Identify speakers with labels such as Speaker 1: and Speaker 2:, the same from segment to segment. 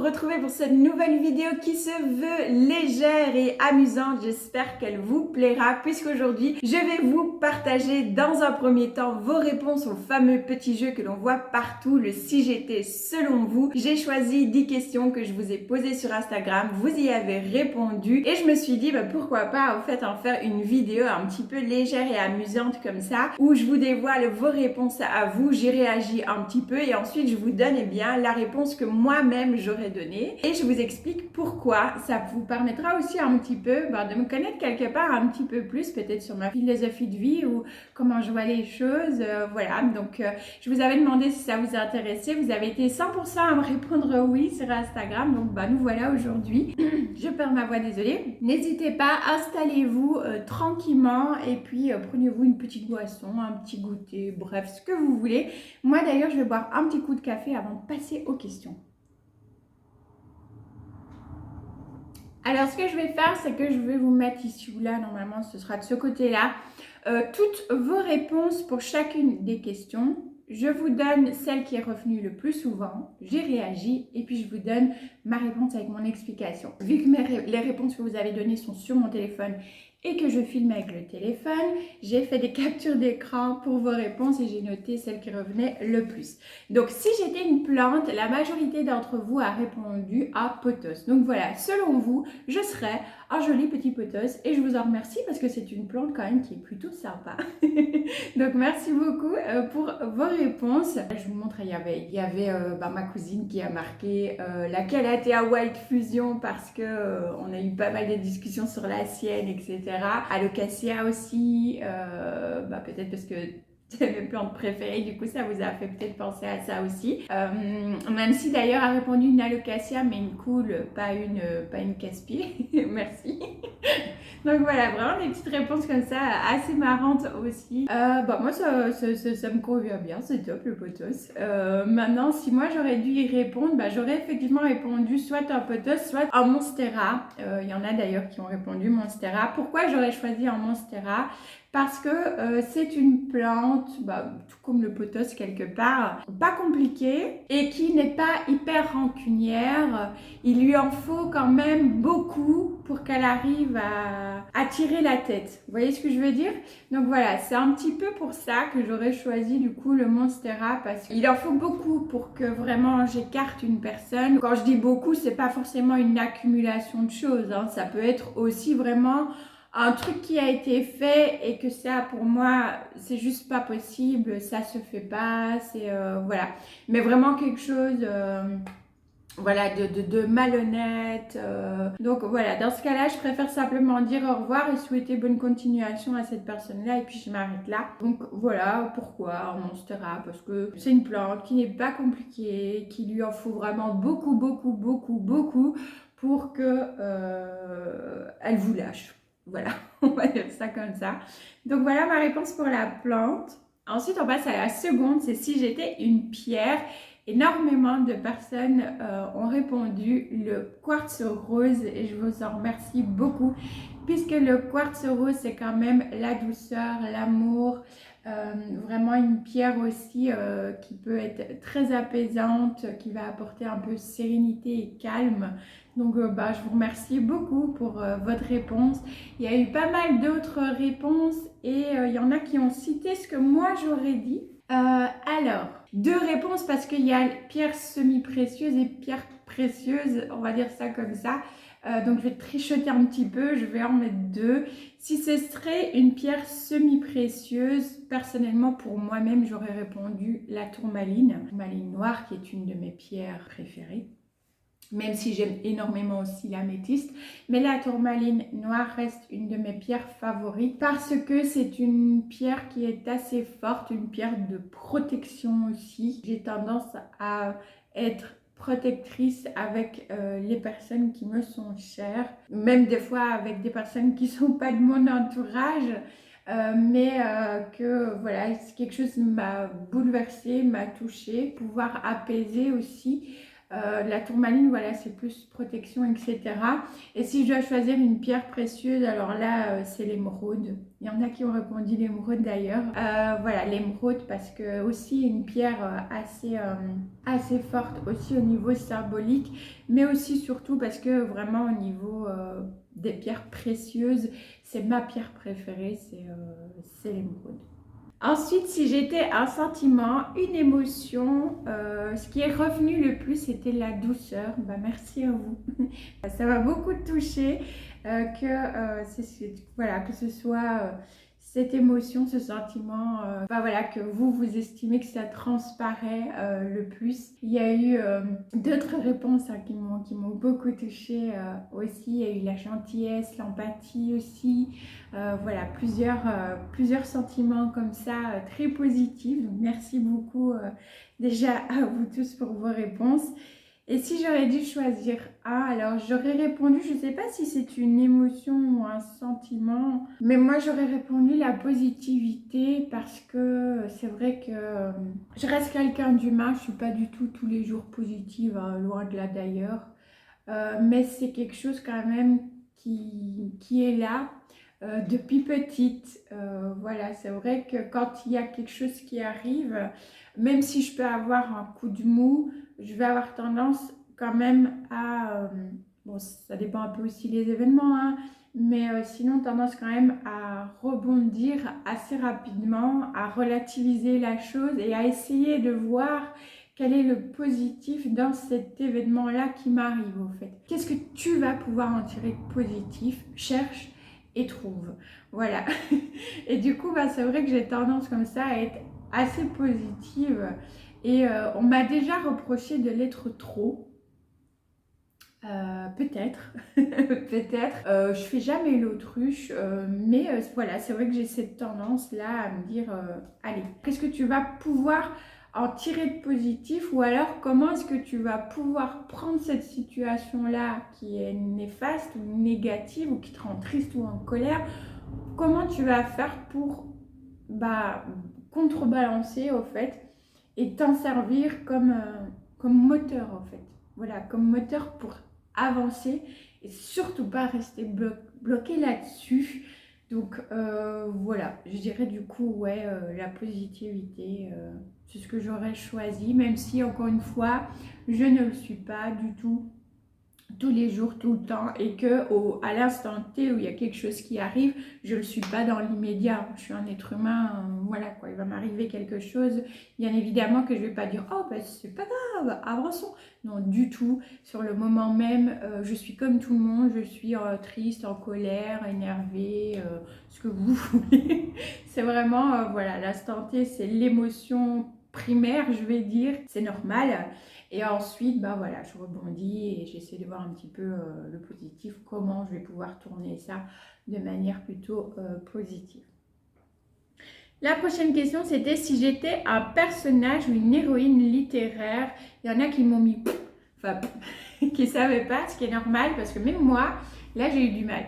Speaker 1: retrouver pour cette nouvelle vidéo qui se veut légère et amusante. J'espère qu'elle vous plaira puisqu'aujourd'hui, je vais vous partager dans un premier temps vos réponses au fameux petit jeu que l'on voit partout, le si j'étais selon vous. J'ai choisi 10 questions que je vous ai posées sur Instagram, vous y avez répondu et je me suis dit pourquoi pas en faire une vidéo un petit peu légère et amusante comme ça où je vous dévoile vos réponses à vous, j'y réagis un petit peu et ensuite je vous donne la réponse que moi-même j'aurais donnée et je vous explique pourquoi. Ça vous permettra aussi un petit peu de me connaître quelque part un petit peu plus, peut-être sur ma philosophie de vie ou comment je vois les choses. Voilà, donc je vous avais demandé si ça vous intéressait. Vous avez été 100% à me répondre oui sur Instagram, donc nous voilà aujourd'hui. Je perds ma voix, désolée. N'hésitez pas, installez-vous tranquillement et puis prenez-vous une petite boisson, un petit goûter, bref, ce que vous voulez. Moi d'ailleurs, je vais boire un petit coup de café avant de passer aux questions. Alors, ce que je vais faire, c'est que je vais vous mettre ici ou là, normalement, ce sera de ce côté-là, toutes vos réponses pour chacune des questions. Je vous donne celle qui est revenue le plus souvent, j'ai réagi et puis je vous donne ma réponse avec mon explication. Vu que les réponses que vous avez données sont sur mon téléphone et que je filme avec le téléphone, j'ai fait des captures d'écran pour vos réponses et j'ai noté celles qui revenaient le plus. Donc si j'étais une plante, la majorité d'entre vous a répondu à pothos. Donc voilà, selon vous, je serais un joli petit pothos et je vous en remercie parce que c'est une plante quand même qui est plutôt sympa. Donc merci beaucoup pour vos réponses. Je vous montre, il y avait ma cousine qui a marqué laquelle a été à White Fusion parce que on a eu pas mal de discussions sur la sienne, etc. Alocasia aussi, peut-être parce que c'est mes plantes préférées, du coup ça vous a fait peut-être penser à ça aussi. Même si d'ailleurs a répondu une alocasia, mais une cool, pas une casse-pied. Merci. Donc voilà, vraiment des petites réponses comme ça, assez marrantes aussi. Moi ça me convient bien, c'est top le pothos. Maintenant, si moi j'aurais dû y répondre, j'aurais effectivement répondu soit un pothos, soit un monstera. Il y en a d'ailleurs qui ont répondu monstera. Pourquoi j'aurais choisi un monstera ? Parce que c'est une plante, tout comme le pothos quelque part, pas compliquée et qui n'est pas hyper rancunière. Il lui en faut quand même beaucoup pour qu'elle arrive à tirer la tête. Vous voyez ce que je veux dire? Donc voilà, c'est un petit peu pour ça que j'aurais choisi du coup le monstera parce qu'il en faut beaucoup pour que vraiment j'écarte une personne. Quand je dis beaucoup, c'est pas forcément une accumulation de choses, hein. Ça peut être aussi vraiment un truc qui a été fait et que ça pour moi c'est juste pas possible, ça se fait pas, c'est voilà, mais vraiment quelque chose de malhonnête. Donc voilà, dans ce cas-là, je préfère simplement dire au revoir et souhaiter bonne continuation à cette personne-là et puis je m'arrête là. Donc voilà, pourquoi un monstera? Parce que c'est une plante qui n'est pas compliquée, qui lui en faut vraiment beaucoup pour que elle vous lâche. Voilà, on va dire ça comme ça. Donc voilà ma réponse pour la plante. Ensuite, on passe à la seconde, c'est si j'étais une pierre. Énormément de personnes ont répondu le quartz rose et je vous en remercie beaucoup puisque le quartz rose c'est quand même la douceur, l'amour, vraiment une pierre aussi qui peut être très apaisante, qui va apporter un peu sérénité et calme. Donc je vous remercie beaucoup pour votre réponse. Il y a eu pas mal d'autres réponses et il y en a qui ont cité ce que moi j'aurais dit. Alors, deux réponses parce qu'il y a pierre semi-précieuse et pierre précieuse, on va dire ça comme ça. Donc je vais trichoter un petit peu, je vais en mettre deux. Si ce serait une pierre semi-précieuse, personnellement pour moi-même j'aurais répondu la tourmaline. Tourmaline noire qui est une de mes pierres préférées. Même si j'aime énormément aussi l'améthyste. Mais la tourmaline noire reste une de mes pierres favorites parce que c'est une pierre qui est assez forte, une pierre de protection aussi. J'ai tendance à être protectrice avec les personnes qui me sont chères, même des fois avec des personnes qui ne sont pas de mon entourage. Que voilà, c'est quelque chose qui m'a bouleversée, m'a touchée, pouvoir apaiser aussi La tourmaline, voilà, c'est plus protection, etc. Et si je dois choisir une pierre précieuse, alors là, c'est l'émeraude. Il y en a qui ont répondu l'émeraude d'ailleurs. Voilà, l'émeraude parce que aussi une pierre assez forte aussi au niveau symbolique, mais aussi surtout parce que vraiment au niveau des pierres précieuses, c'est ma pierre préférée, c'est l'émeraude. Ensuite, si j'étais un sentiment, une émotion, ce qui est revenu le plus, c'était la douceur. Bah, merci à vous. Ça m'a beaucoup touché voilà, que ce soit cette émotion, ce sentiment, bah, voilà, que vous estimez que ça transparaît le plus. Il y a eu d'autres réponses hein, qui m'ont beaucoup touché aussi. Il y a eu la gentillesse, l'empathie aussi. Voilà, plusieurs sentiments comme ça, très positifs. Donc, merci beaucoup déjà à vous tous pour vos réponses. Et si j'aurais dû choisir un, alors j'aurais répondu, je ne sais pas si c'est une émotion ou un sentiment, mais moi j'aurais répondu la positivité parce que c'est vrai que je reste quelqu'un d'humain, je ne suis pas du tout tous les jours positive, hein, loin de là d'ailleurs, mais c'est quelque chose quand même qui est là. Depuis petite, voilà, c'est vrai que quand il y a quelque chose qui arrive, même si je peux avoir un coup de mou, je vais avoir tendance quand même bon, ça dépend un peu aussi des événements, hein, mais sinon tendance quand même à rebondir assez rapidement, à relativiser la chose et à essayer de voir quel est le positif dans cet événement-là qui m'arrive au fait. Qu'est-ce que tu vas pouvoir en tirer de positif? Cherche et trouve. Voilà. Et du coup, bah, c'est vrai que j'ai tendance comme ça à être assez positive. Et on m'a déjà reproché de l'être trop. Peut-être, peut-être. Je fais jamais l'autruche, mais voilà, c'est vrai que j'ai cette tendance-là à me dire, allez, qu'est-ce que tu vas pouvoir en tirer de positif ou alors comment est-ce que tu vas pouvoir prendre cette situation-là qui est néfaste ou négative ou qui te rend triste ou en colère, comment tu vas faire pour bah, contrebalancer au fait et t'en servir comme moteur en fait. Voilà, comme moteur pour avancer et surtout pas rester bloqué là-dessus. Donc voilà, je dirais du coup, ouais, la positivité, c'est ce que j'aurais choisi, même si encore une fois, je ne le suis pas du tout tous les jours, tout le temps, et que à l'instant T où il y a quelque chose qui arrive, je ne le suis pas dans l'immédiat. Je suis un être humain, voilà quoi, il va m'arriver quelque chose, bien évidemment que je ne vais pas dire « Oh, ben c'est pas grave, avançons ». Non, du tout. Sur le moment même, je suis comme tout le monde, je suis triste, en colère, énervée, ce que vous voulez. C'est vraiment, voilà, l'instant T, c'est l'émotion primaire, je vais dire, c'est normal. Et ensuite, bah voilà, je rebondis et j'essaie de voir un petit peu le positif, comment je vais pouvoir tourner ça de manière plutôt positive. La prochaine question, c'était si j'étais un personnage ou une héroïne littéraire. Il y en a qui m'ont mis, enfin, qui ne savaient pas, ce qui est normal parce que même moi, là, j'ai eu du mal.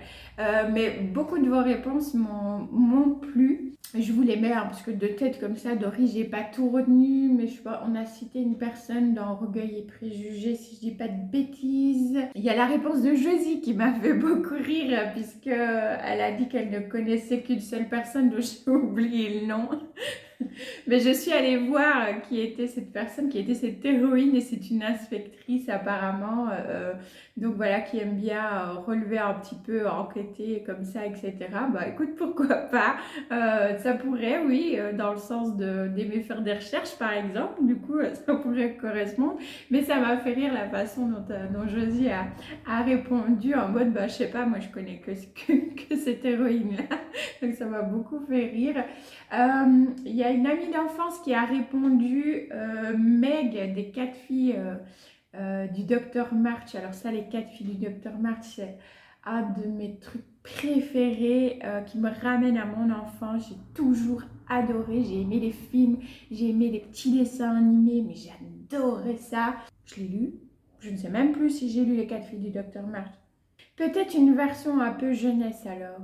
Speaker 1: Mais beaucoup de vos réponses m'ont plu. Je vous les mets hein, parce que de tête comme ça, Doris, j'ai pas tout retenu, mais je sais pas, on a cité une personne dans Orgueil et Préjugés, si je dis pas de bêtises. Il y a la réponse de Josie qui m'a fait beaucoup rire puisque elle a dit qu'elle ne connaissait qu'une seule personne dont j'ai oublié le nom. Mais je suis allée voir qui était cette personne, qui était cette héroïne, et c'est une inspectrice apparemment, donc voilà, qui aime bien relever un petit peu, enquêter comme ça, etc. Bah écoute, pourquoi pas, ça pourrait, oui, dans le sens d'aimer faire des recherches par exemple, du coup ça pourrait correspondre, mais ça m'a fait rire la façon dont Josie a répondu en mode, bah je sais pas, moi je connais que cette héroïne-là, donc ça m'a beaucoup fait rire. Il y a une amie d'enfance qui a répondu Meg des 4 filles du Docteur March. Alors ça, les 4 filles du Docteur March, c'est un de mes trucs préférés qui me ramène à mon enfance. J'ai toujours adoré, j'ai aimé les films, j'ai aimé les petits dessins animés, mais j'adorais ça. Je l'ai lu, je ne sais même plus si j'ai lu les 4 filles du Docteur March. Peut-être une version un peu jeunesse alors.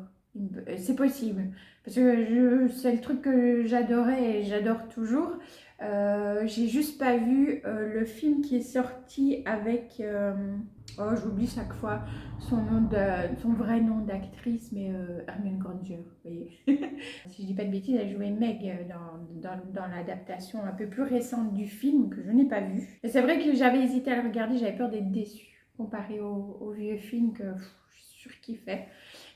Speaker 1: C'est possible. Parce que c'est le truc que j'adorais et j'adore toujours. J'ai juste pas vu le film qui est sorti avec... oh, j'oublie chaque fois son vrai nom d'actrice, mais Hermione Granger, vous voyez. Si je dis pas de bêtises, elle jouait Meg dans l'adaptation un peu plus récente du film que je n'ai pas vu. Et c'est vrai que j'avais hésité à le regarder, j'avais peur d'être déçue comparé au vieux film que je suis surkiffais.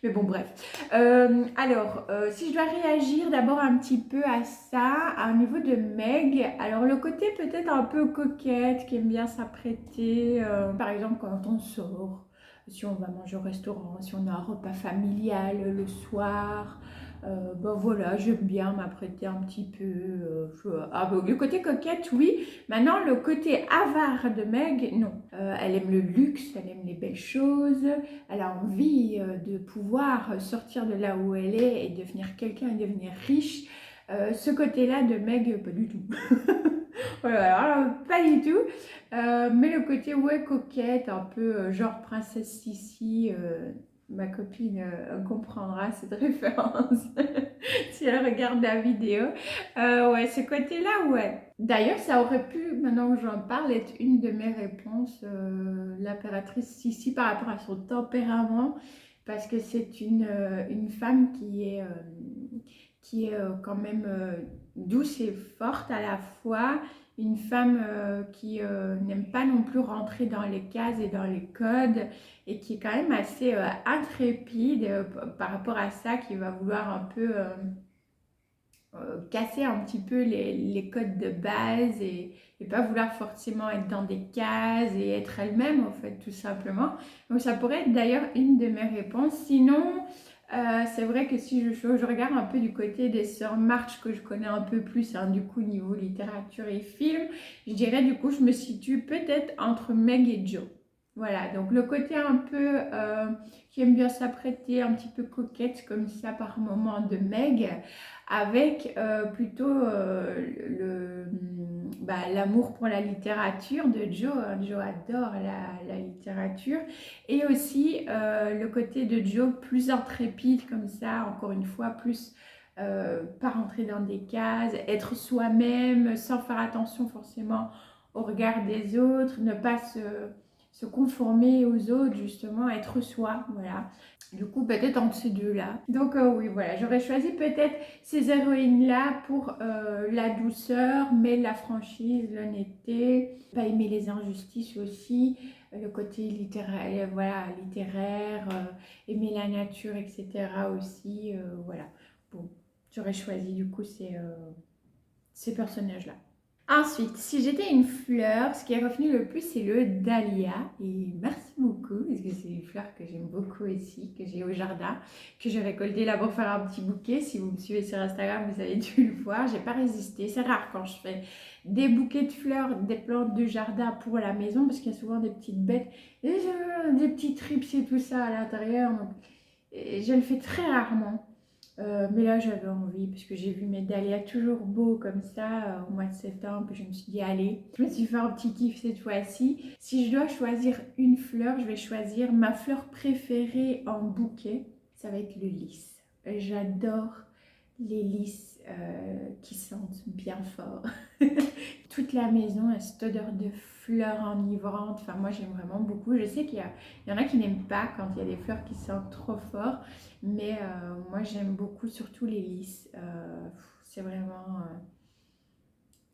Speaker 1: Mais bon, bref. Si je dois réagir d'abord un petit peu à ça, au niveau de Meg, alors le côté peut-être un peu coquette, qui aime bien s'apprêter, par exemple quand on sort, si on va manger au restaurant, si on a un repas familial le soir, ben voilà, j'aime bien m'apprêter un petit peu. Le côté coquette, oui. Maintenant, le côté avare de Meg, non. Elle aime le luxe, elle aime les belles choses, elle a envie de pouvoir sortir de là où elle est et devenir quelqu'un et devenir riche. Ce côté-là de Meg, pas du tout. Voilà, alors, pas du tout. Mais le côté, ouais, coquette, un peu genre princesse Sissi, ma copine comprendra cette référence si elle regarde la vidéo. Ouais, ce côté-là, ouais. D'ailleurs, ça aurait pu, maintenant que j'en parle, être une de mes réponses, l'impératrice Sissi par rapport à son tempérament, parce que c'est une femme qui est quand même douce et forte à la fois, une femme qui n'aime pas non plus rentrer dans les cases et dans les codes et qui est quand même assez intrépide par rapport à ça, qui va vouloir un peu casser un petit peu les codes de base et pas vouloir forcément être dans des cases et être elle-même en fait tout simplement. Donc ça pourrait être d'ailleurs une de mes réponses. Sinon, c'est vrai que si je regarde un peu du côté des sœurs March que je connais un peu plus, hein, du coup niveau littérature et film, je dirais du coup je me situe peut-être entre Meg et Joe. Voilà, donc le côté un peu qui aime bien s'apprêter, un petit peu coquette comme ça par moment de Meg, avec plutôt l'amour pour la littérature de Joe. Joe adore la littérature. Et aussi le côté de Joe plus intrépide comme ça, encore une fois, plus pas rentrer dans des cases, être soi-même sans faire attention forcément au regard des autres, ne pas se conformer aux autres, justement, être soi, voilà. Du coup, peut-être entre ces deux-là. Donc oui, voilà, j'aurais choisi peut-être ces héroïnes-là pour la douceur, mais la franchise, l'honnêteté, pas aimer les injustices aussi, le côté littéraire, voilà, littéraire, aimer la nature, etc. aussi, voilà. Bon, j'aurais choisi du coup ces personnages-là. Ensuite, si j'étais une fleur, ce qui est revenu le plus, c'est le dahlia. Et merci beaucoup, parce que c'est une fleur que j'aime beaucoup ici, que j'ai au jardin, que j'ai récoltée là pour faire un petit bouquet. Si vous me suivez sur Instagram, vous avez dû le voir. J'ai pas résisté. C'est rare quand je fais des bouquets de fleurs, des plantes de jardin pour la maison, parce qu'il y a souvent des petites bêtes, et des petits trips et tout ça à l'intérieur. Donc, je le fais très rarement. Mais là j'avais envie parce que j'ai vu mes dahlias toujours beaux comme ça au mois de septembre, et je me suis dit allez, je me suis fait un petit kiff cette fois-ci. Si je dois choisir une fleur, je vais choisir ma fleur préférée en bouquet, ça va être le lys. J'adore les lys qui sentent bien fort. Toute la maison a cette odeur de fleurs enivrantes. Enfin, moi j'aime vraiment beaucoup. Je sais qu'il y en a qui n'aiment pas quand il y a des fleurs qui sentent trop fort, mais moi j'aime beaucoup, surtout les lys. C'est vraiment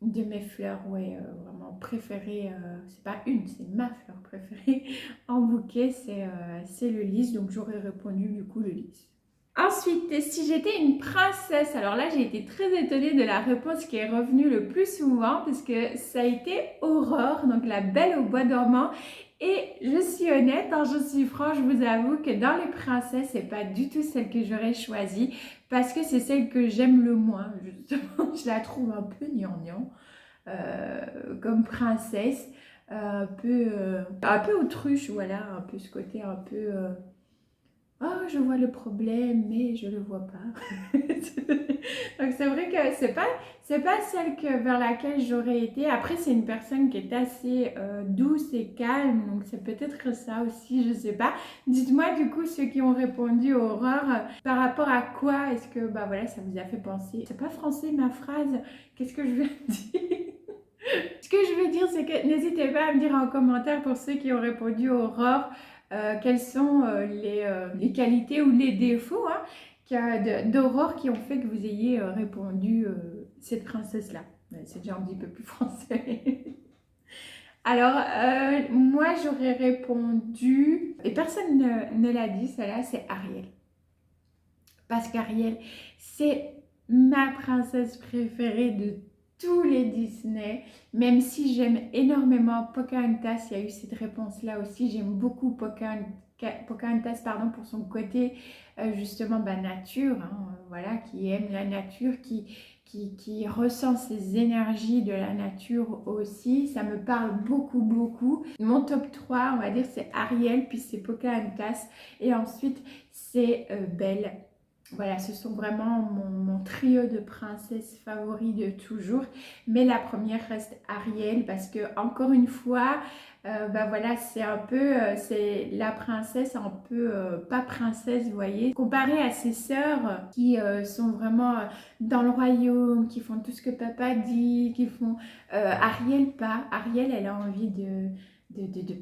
Speaker 1: de mes fleurs, ouais, vraiment préférées. C'est pas une, c'est ma fleur préférée en bouquet, c'est le lys. Donc j'aurais répondu du coup le lys. Ensuite, si j'étais une princesse, alors là j'ai été très étonnée de la réponse qui est revenue le plus souvent parce que ça a été Aurore, donc la Belle au bois dormant. Et je suis honnête, hein, je suis franche, je vous avoue que dans les princesses, c'est pas du tout celle que j'aurais choisie parce que c'est celle que j'aime le moins, justement. Je la trouve un peu gnangnan comme princesse, un peu autruche, voilà, un peu ce côté un peu... oh, je vois le problème, mais je le vois pas. Donc c'est vrai que c'est pas celle vers laquelle j'aurais été. Après, c'est une personne qui est assez douce et calme, donc c'est peut-être ça aussi, je sais pas. Dites-moi du coup ceux qui ont répondu Aurore, par rapport à quoi est-ce que bah voilà, ça vous a fait penser. C'est pas français ma phrase. Qu'est-ce que je veux dire? Ce que je veux dire, c'est que n'hésitez pas à me dire en commentaire pour ceux qui ont répondu Aurore, quelles sont les qualités ou les défauts d'Aurore qui ont fait que vous ayez répondu cette princesse-là. C'est déjà un petit peu plus français. Alors, moi, j'aurais répondu, et personne ne l'a dit, celle-là, c'est Ariel. Parce qu'Ariel, c'est ma princesse préférée de tous les Disney. Même si j'aime énormément Pocahontas, il y a eu cette réponse-là aussi. J'aime beaucoup Pocahontas pardon, pour son côté justement nature, hein, voilà, qui aime la nature, qui ressent ces énergies de la nature aussi. Ça me parle beaucoup, beaucoup. Mon top 3, on va dire, c'est Ariel, puis c'est Pocahontas, et ensuite c'est Belle. Voilà, ce sont vraiment mon trio de princesses favoris de toujours. Mais la première reste Ariel parce que, encore une fois, voilà, c'est un peu, c'est la princesse un peu, pas princesse, vous voyez. Comparée à ses sœurs qui sont vraiment dans le royaume, qui font tout ce que papa dit, qui font... Ariel, pas. Ariel, elle a envie de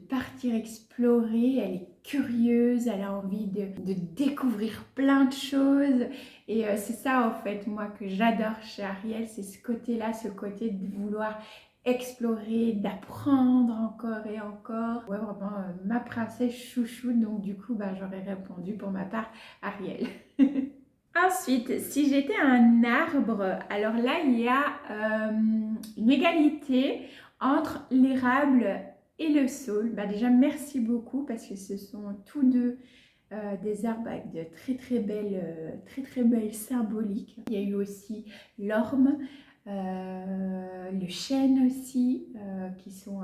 Speaker 1: partir explorer, elle est curieuse, elle a envie de découvrir plein de choses et c'est ça en fait moi que j'adore chez Ariel, c'est ce côté-là, ce côté de vouloir explorer, d'apprendre encore et encore. Ouais, vraiment ma princesse chouchou, donc du coup j'aurais répondu pour ma part Ariel. Ensuite, si j'étais un arbre, alors là, il y a une égalité entre l'érable et le saule. Déjà, merci beaucoup parce que ce sont tous deux des arbres avec de très très belles symboliques. Il y a eu aussi l'orme, le chêne aussi qui sont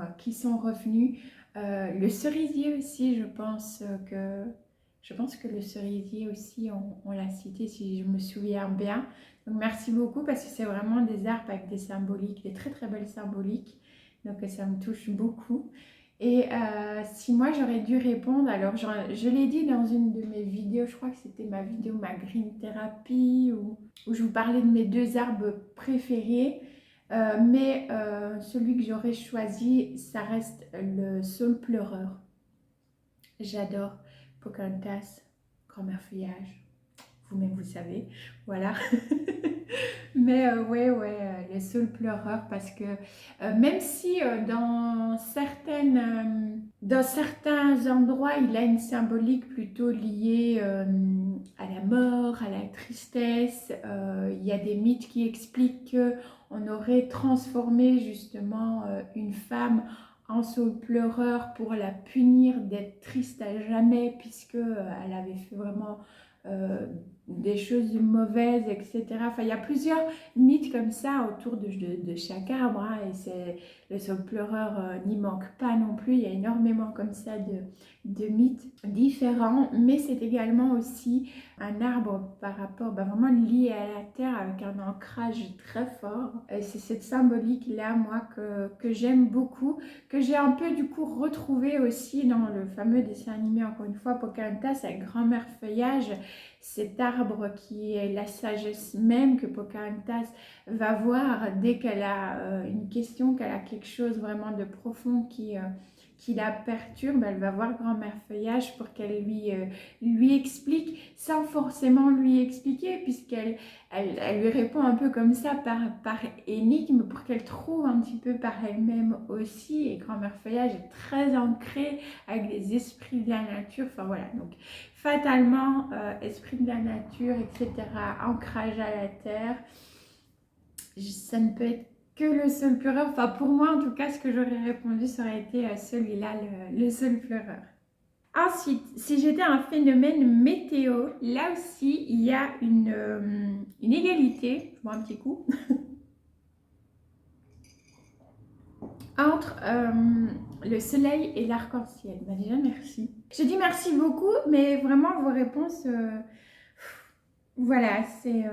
Speaker 1: revenus. Le cerisier aussi, je pense que le cerisier aussi, on l'a cité si je me souviens bien. Donc merci beaucoup parce que c'est vraiment des arbres avec des symboliques, des très très belles symboliques. Donc ça me touche beaucoup. Et si moi j'aurais dû répondre, alors je l'ai dit dans une de mes vidéos, je crois que c'était ma vidéo, ma green therapy, où je vous parlais de mes deux arbres préférés. Mais celui que j'aurais choisi, ça reste le saule pleureur. J'adore Pocahontas, Grand-mère Feuillage, vous-même vous savez, voilà. Mais ouais, le saule pleureur parce que même si dans certains endroits, il a une symbolique plutôt liée à la mort, à la tristesse, il y a des mythes qui expliquent qu'on aurait transformé justement une femme en saule pleureur pour la punir d'être triste à jamais puisque elle avait fait vraiment des choses mauvaises, etc. Enfin, il y a plusieurs mythes comme ça autour de chaque arbre, hein, et c'est le saule pleureur n'y manque pas non plus. Il y a énormément comme ça de mythes différents, mais c'est également aussi un arbre par rapport vraiment lié à la terre avec un ancrage très fort. C'est cette symbolique là moi que j'aime beaucoup, que j'ai un peu du coup retrouvé aussi dans le fameux dessin animé, encore une fois, Pocahontas avec Grand-mère Feuillage, cet arbre qui est la sagesse même que Pocahontas va voir dès qu'elle a une question, qu'elle a quelque chose vraiment de profond qui la perturbe. Elle va voir Grand-mère Feuillage pour qu'elle lui explique sans forcément lui expliquer, puisqu'elle lui répond un peu comme ça par énigme pour qu'elle trouve un petit peu par elle-même aussi. Et Grand-mère Feuillage est très ancrée avec les esprits de la nature. Enfin voilà, donc fatalement, esprit de la nature, etc., ancrage à la terre, ça ne peut être que le saule pleureur. Enfin pour moi en tout cas, ce que j'aurais répondu, ça aurait été celui-là, le saule pleureur. Ensuite, si j'étais un phénomène météo, là aussi, il y a une égalité, je bois un petit coup, entre le soleil et l'arc-en-ciel. Déjà, merci. Je dis merci beaucoup, mais vraiment vos réponses, voilà, c'est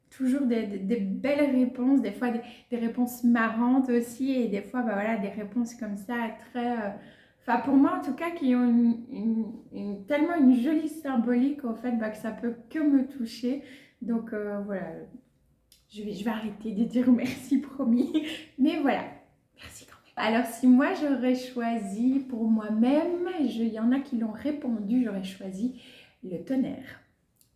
Speaker 1: toujours des belles réponses, des fois des réponses marrantes aussi, et des fois, bah, voilà, des réponses comme ça, très... Enfin, pour moi, en tout cas, qui ont tellement une jolie symbolique, en fait, bah, que ça peut que me toucher. Donc, voilà, je vais arrêter de dire merci, promis. Mais voilà, merci quand même. Alors, si moi, j'aurais choisi pour moi-même, il y en a qui l'ont répondu, j'aurais choisi le tonnerre.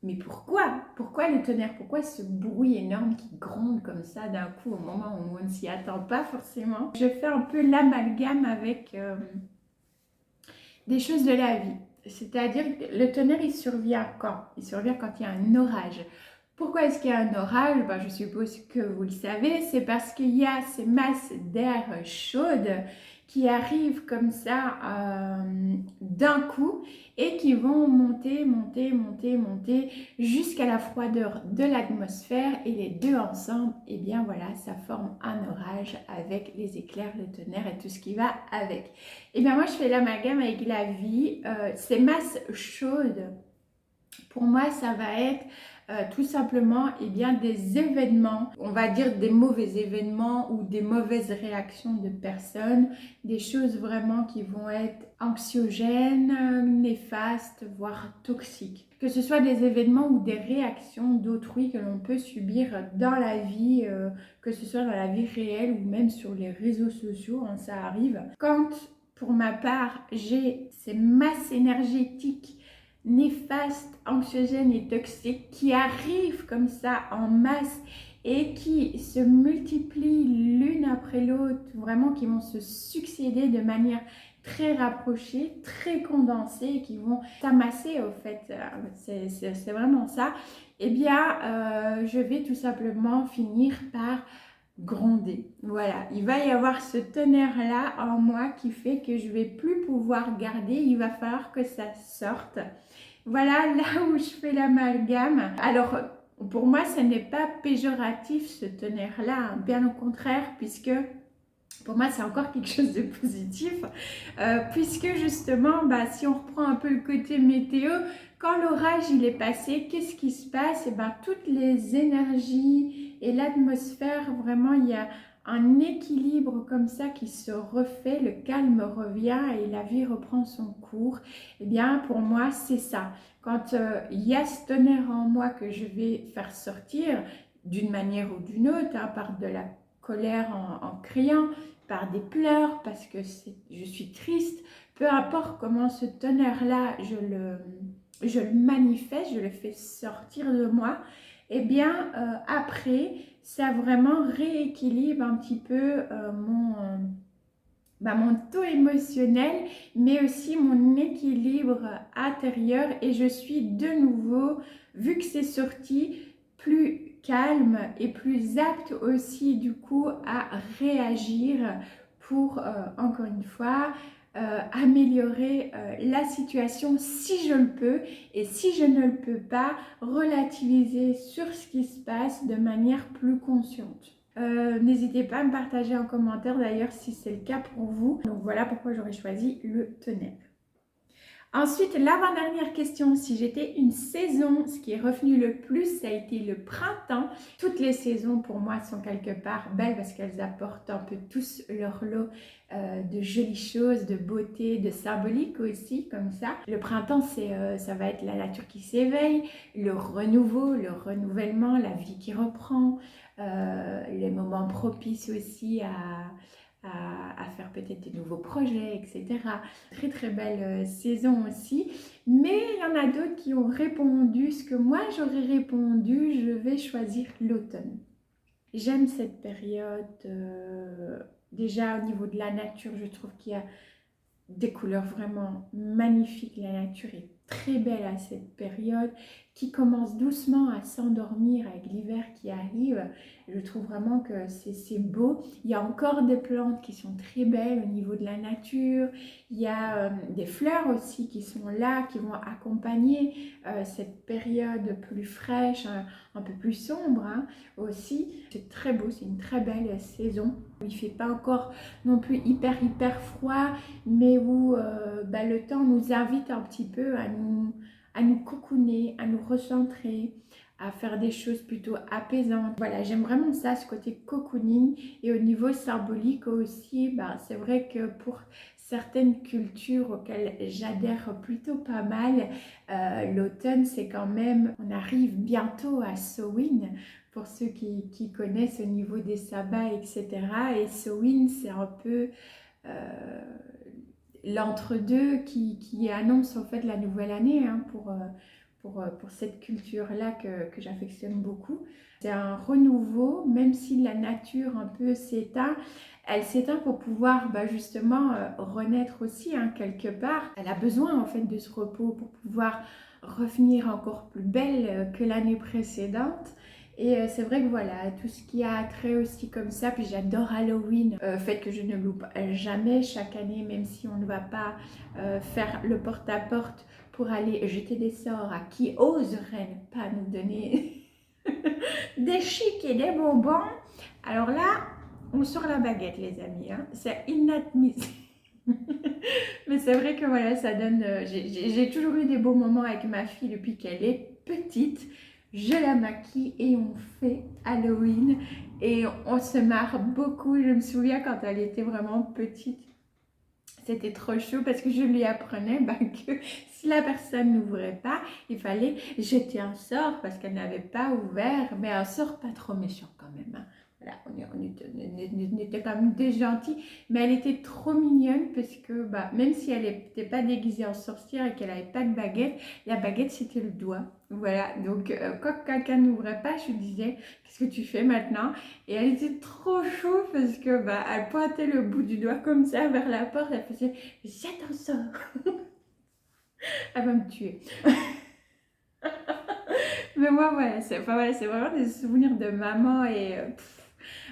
Speaker 1: Mais pourquoi? Pourquoi le tonnerre? Pourquoi ce bruit énorme qui gronde comme ça d'un coup au moment où on ne s'y attend pas forcément? Je fais un peu l'amalgame avec des choses de la vie. C'est-à-dire que le tonnerre, il survient quand? Il survient quand il y a un orage. Pourquoi est-ce qu'il y a un orage? Ben, je suppose que vous le savez, c'est parce qu'il y a ces masses d'air chaudes qui arrivent comme ça d'un coup et qui vont monter, monter, monter, monter jusqu'à la froideur de l'atmosphère, et les deux ensemble, et bien voilà, ça forme un orage avec les éclairs, le tonnerre et tout ce qui va avec. Et bien moi je fais l'amalgame avec la vie, ces masses chaudes, pour moi ça va être tout simplement bien, des événements, on va dire des mauvais événements ou des mauvaises réactions de personnes, des choses vraiment qui vont être anxiogènes, néfastes, voire toxiques. Que ce soit des événements ou des réactions d'autrui que l'on peut subir dans la vie, que ce soit dans la vie réelle ou même sur les réseaux sociaux, hein, ça arrive. Quand, pour ma part, j'ai ces masses énergétiques néfastes, anxiogènes et toxiques qui arrivent comme ça en masse et qui se multiplient l'une après l'autre, vraiment qui vont se succéder de manière très rapprochée, très condensée, et qui vont s'amasser au fait, c'est vraiment ça, eh bien je vais tout simplement finir par gronder. Voilà, il va y avoir ce tonnerre-là en moi qui fait que je vais plus pouvoir garder, il va falloir que ça sorte. Voilà là où je fais l'amalgame. Alors, pour moi, ce n'est pas péjoratif ce tonnerre-là, hein, bien au contraire, puisque pour moi, c'est encore quelque chose de positif, puisque justement, bah, si on reprend un peu le côté météo, quand l'orage il est passé, qu'est-ce qui se passe? Et ben, toutes les énergies et l'atmosphère, vraiment, il y a un équilibre comme ça qui se refait, le calme revient et la vie reprend son cours. Et bien, pour moi, c'est ça. Quand il y a ce tonnerre en moi que je vais faire sortir d'une manière ou d'une autre, hein, par de la colère en criant, par des pleurs, parce que je suis triste, peu importe comment ce tonnerre-là, je le manifeste, je le fais sortir de moi, et bien après, ça vraiment rééquilibre un petit peu mon taux émotionnel, mais aussi mon équilibre intérieur, et je suis de nouveau, vu que c'est sorti, plus calme et plus apte aussi du coup à réagir pour, encore une fois, améliorer la situation si je le peux, et si je ne le peux pas, relativiser sur ce qui se passe de manière plus consciente. N'hésitez pas à me partager en commentaire d'ailleurs si c'est le cas pour vous. Donc voilà pourquoi j'aurais choisi le tonnerre. Ensuite, l'avant-dernière question, si j'étais une saison, ce qui est revenu le plus, ça a été le printemps. Toutes les saisons pour moi sont quelque part belles parce qu'elles apportent un peu tous leur lot de jolies choses, de beauté, de symbolique aussi, comme ça. Le printemps, ça va être la nature qui s'éveille, le renouveau, le renouvellement, la vie qui reprend, les moments propices aussi à faire peut-être des nouveaux projets, etc. Très très belle saison aussi. Mais il y en a d'autres qui ont répondu ce que moi j'aurais répondu, je vais choisir l'automne. J'aime cette période. Déjà au niveau de la nature, je trouve qu'il y a des couleurs vraiment magnifiques. La nature est très belle à cette période, qui commence doucement à s'endormir avec l'hiver qui arrive. Je trouve vraiment que c'est beau. Il y a encore des plantes qui sont très belles au niveau de la nature. Il y a des fleurs aussi qui sont là, qui vont accompagner cette période plus fraîche, un peu plus sombre hein, aussi. C'est très beau, c'est une très belle saison. Il ne fait pas encore non plus hyper froid, mais où le temps nous invite un petit peu à nous cocooner, à nous recentrer, à faire des choses plutôt apaisantes. Voilà, j'aime vraiment ça, ce côté cocooning. Et au niveau symbolique aussi, c'est vrai que pour certaines cultures auxquelles j'adhère plutôt pas mal, l'automne c'est quand même, on arrive bientôt à Samhain, pour ceux qui connaissent au niveau des sabbats, etc. Et Samhain c'est un peu l'entre-deux qui annonce en fait la nouvelle année hein, pour cette culture-là que j'affectionne beaucoup. C'est un renouveau, même si la nature un peu s'éteint, elle s'éteint pour pouvoir justement renaître aussi hein, quelque part. Elle a besoin en fait de ce repos pour pouvoir revenir encore plus belle que l'année précédente. Et c'est vrai que voilà, tout ce qui a trait aussi comme ça, puis j'adore Halloween, fait que je ne loupe jamais chaque année, même si on ne va pas faire le porte-à-porte pour aller jeter des sorts à qui oserait ne pas nous donner des chics et des bonbons. Alors là, on sort la baguette les amis, hein. C'est inadmissible. Mais c'est vrai que voilà, ça donne... j'ai toujours eu des beaux moments avec ma fille depuis qu'elle est petite. Je la maquille et on fait Halloween et on se marre beaucoup. Je me souviens quand elle était vraiment petite, c'était trop chaud parce que je lui apprenais que si la personne n'ouvrait pas, il fallait jeter un sort parce qu'elle n'avait pas ouvert, mais un sort pas trop méchant quand même. Hein. Voilà, on était quand même des gentils, mais elle était trop mignonne parce que même si elle n'était pas déguisée en sorcière et qu'elle n'avait pas de baguette, la baguette c'était le doigt. Voilà, donc quand quelqu'un n'ouvrait pas, je lui disais qu'est-ce que tu fais maintenant? Et elle était trop chou parce que elle pointait le bout du doigt comme ça vers la porte, elle faisait jette un sort. Elle va me tuer. Mais moi voilà, c'est vraiment des souvenirs de maman et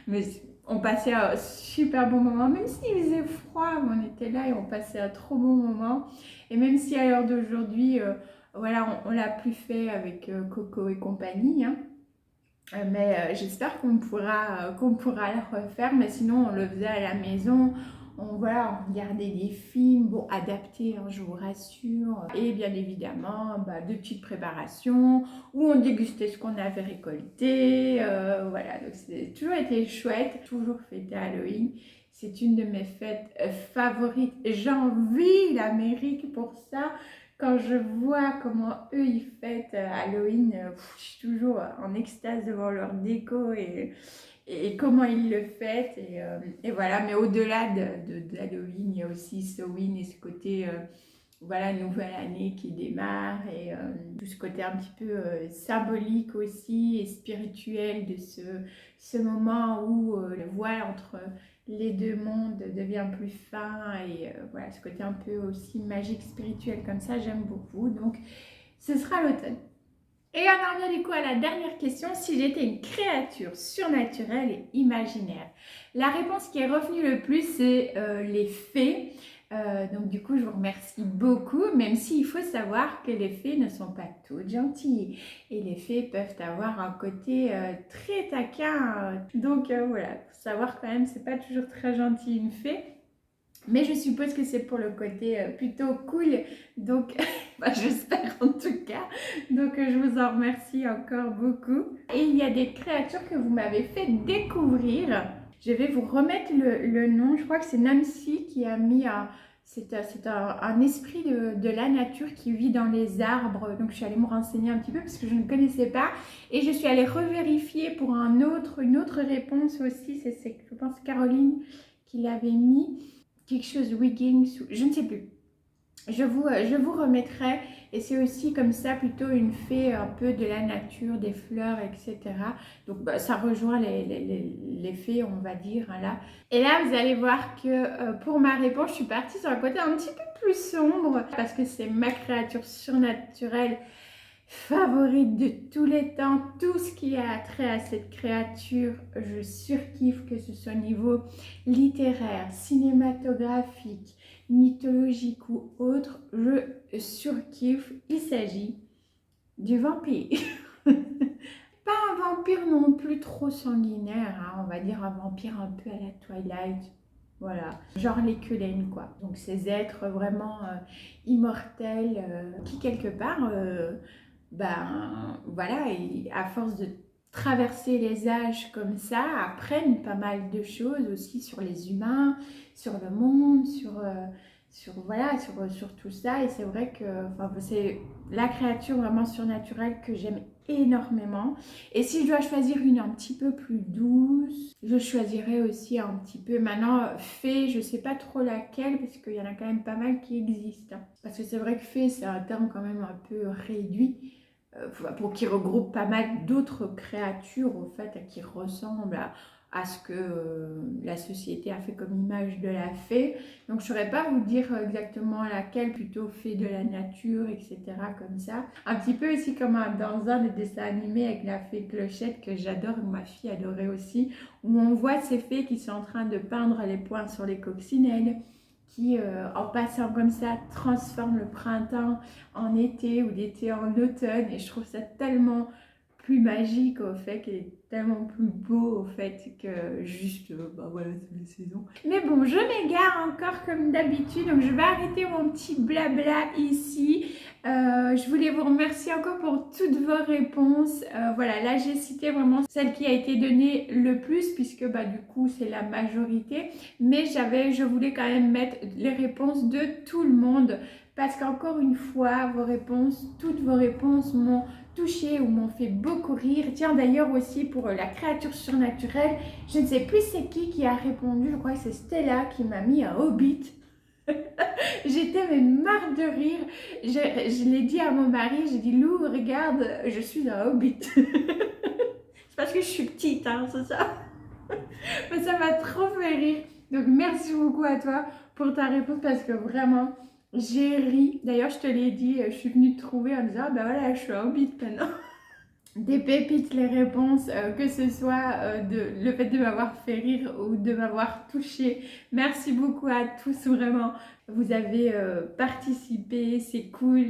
Speaker 1: mais on passait un super bon moment, même s'il faisait froid, on était là et on passait un trop bon moment. Et même si à l'heure d'aujourd'hui, voilà, on l'a plus fait avec Coco et compagnie, hein. Mais j'espère qu'on pourra le refaire, mais sinon on le faisait à la maison. On regardait des films, bon, adaptés, hein, je vous rassure. Et bien évidemment, de petites préparations où on dégustait ce qu'on avait récolté. Voilà, donc c'est toujours été chouette, toujours fêté Halloween. C'est une de mes fêtes favorites. J'envie l'Amérique pour ça. Quand je vois comment eux ils fêtent Halloween, je suis toujours en extase devant leur déco et comment ils le fêtent. Et voilà, mais au-delà d'Halloween, il y a aussi Samhain et ce côté, voilà, nouvelle année qui démarre et tout ce côté un petit peu symbolique aussi et spirituel de ce moment où le voile entre les deux mondes devient plus fin et voilà, ce côté un peu aussi magique, spirituel comme ça, j'aime beaucoup. Donc, ce sera l'automne. Et on en revient du coup à la dernière question, si j'étais une créature surnaturelle et imaginaire. La réponse qui est revenue le plus, c'est les fées. Donc du coup, je vous remercie beaucoup, même s'il faut savoir que les fées ne sont pas toutes gentilles. Et les fées peuvent avoir un côté très taquin. Donc voilà, faut savoir quand même, c'est pas toujours très gentil une fée. Mais je suppose que c'est pour le côté plutôt cool, donc j'espère en tout cas. Donc je vous en remercie encore beaucoup. Et il y a des créatures que vous m'avez fait découvrir. Je vais vous remettre le nom, je crois que c'est Nancy qui a mis c'est un esprit de la nature qui vit dans les arbres. Donc je suis allée me renseigner un petit peu parce que je ne connaissais pas. Et je suis allée revérifier pour une autre réponse aussi. C'est je pense Caroline qui l'avait mis. Quelque chose Wiggins, je ne sais plus. Je vous remettrai. Et c'est aussi comme ça plutôt une fée un peu de la nature, des fleurs, etc. Donc ça rejoint les fées, on va dire, hein, là. Et là, vous allez voir que pour ma réponse, je suis partie sur un côté un petit peu plus sombre parce que c'est ma créature surnaturelle favorite de tous les temps. Tout ce qui a trait à cette créature, je surkiffe, que ce soit au niveau littéraire, cinématographique, mythologique ou autre, je surkiffe. Il s'agit du vampire. Pas un vampire non plus trop sanguinaire, hein, on va dire un vampire un peu à la Twilight. Voilà, genre les Cullen quoi. Donc ces êtres vraiment immortels qui quelque part, ben voilà, et à force de traverser les âges comme ça, apprennent pas mal de choses aussi sur les humains, sur le monde, voilà, sur tout ça. Et c'est vrai que enfin, c'est la créature vraiment surnaturelle que j'aime énormément. Et si je dois choisir une un petit peu plus douce, je choisirais aussi un petit peu, maintenant, fée, je sais pas trop laquelle, parce qu'il y en a quand même pas mal qui existent. Parce que c'est vrai que fée, c'est un terme quand même un peu réduit, pour qui regroupe pas mal d'autres créatures, au fait, qui ressemblent à ce que la société a fait comme image de la fée. Donc je ne saurais pas vous dire exactement laquelle, plutôt fée de la nature, etc. comme ça. Un petit peu aussi comme dans un des dessins animés avec la fée Clochette que j'adore, que ma fille adorait aussi, où on voit ces fées qui sont en train de peindre les points sur les coccinelles, qui en passant comme ça transforment le printemps en été ou l'été en automne. Et je trouve ça tellement plus magique au fait, qu'il est tellement plus beau au fait que juste, bah voilà, c'est les saisons. Mais bon, je m'égare encore comme d'habitude, donc je vais arrêter mon petit blabla ici. Je voulais vous remercier encore pour toutes vos réponses. Voilà, là j'ai cité vraiment celle qui a été donnée le plus, puisque bah du coup c'est la majorité. Mais je voulais quand même mettre les réponses de tout le monde, parce qu'encore une fois, toutes vos réponses m'ont touché ou m'ont fait beaucoup rire. Tiens, d'ailleurs aussi pour la créature surnaturelle, je ne sais plus c'est qui a répondu, je crois que c'est Stella qui m'a mis un hobbit. J'étais mais marre de rire. Je l'ai dit à mon mari, j'ai dit Lou, regarde, je suis un hobbit. C'est parce que je suis petite, hein, c'est ça. Mais ça m'a trop fait rire. Donc merci beaucoup à toi pour ta réponse, parce que vraiment j'ai ri. D'ailleurs je te l'ai dit, je suis venue te trouver en disant bah voilà, je suis un hobbit maintenant. Des pépites les réponses, que ce soit le fait de m'avoir fait rire ou de m'avoir touché. Merci beaucoup à tous, vraiment. Vous avez participé, c'est cool.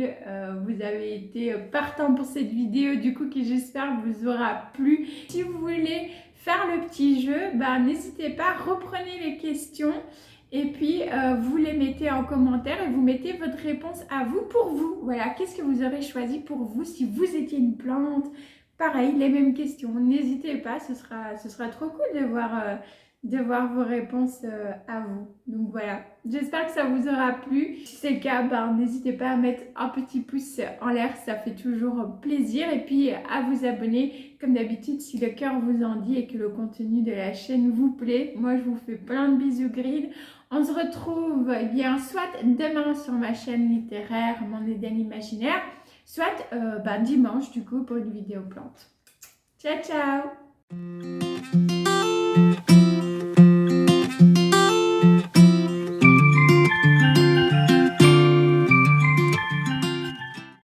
Speaker 1: Vous avez été partant pour cette vidéo, du coup, qui j'espère vous aura plu. Si vous voulez faire le petit jeu, bah, n'hésitez pas, reprenez les questions. Et puis, vous les mettez en commentaire et vous mettez votre réponse à vous pour vous. Voilà, qu'est-ce que vous aurez choisi pour vous si vous étiez une plante? Pareil, les mêmes questions. N'hésitez pas, ce sera trop cool de voir vos réponses à vous. Donc voilà, j'espère que ça vous aura plu. Si c'est le cas, ben, n'hésitez pas à mettre un petit pouce en l'air, ça fait toujours plaisir. Et puis à vous abonner, comme d'habitude, si le cœur vous en dit et que le contenu de la chaîne vous plaît. Moi, je vous fais plein de bisous grill. On se retrouve bien soit demain sur ma chaîne littéraire, mon Éden imaginaire, soit dimanche du coup pour une vidéo plante. Ciao ciao!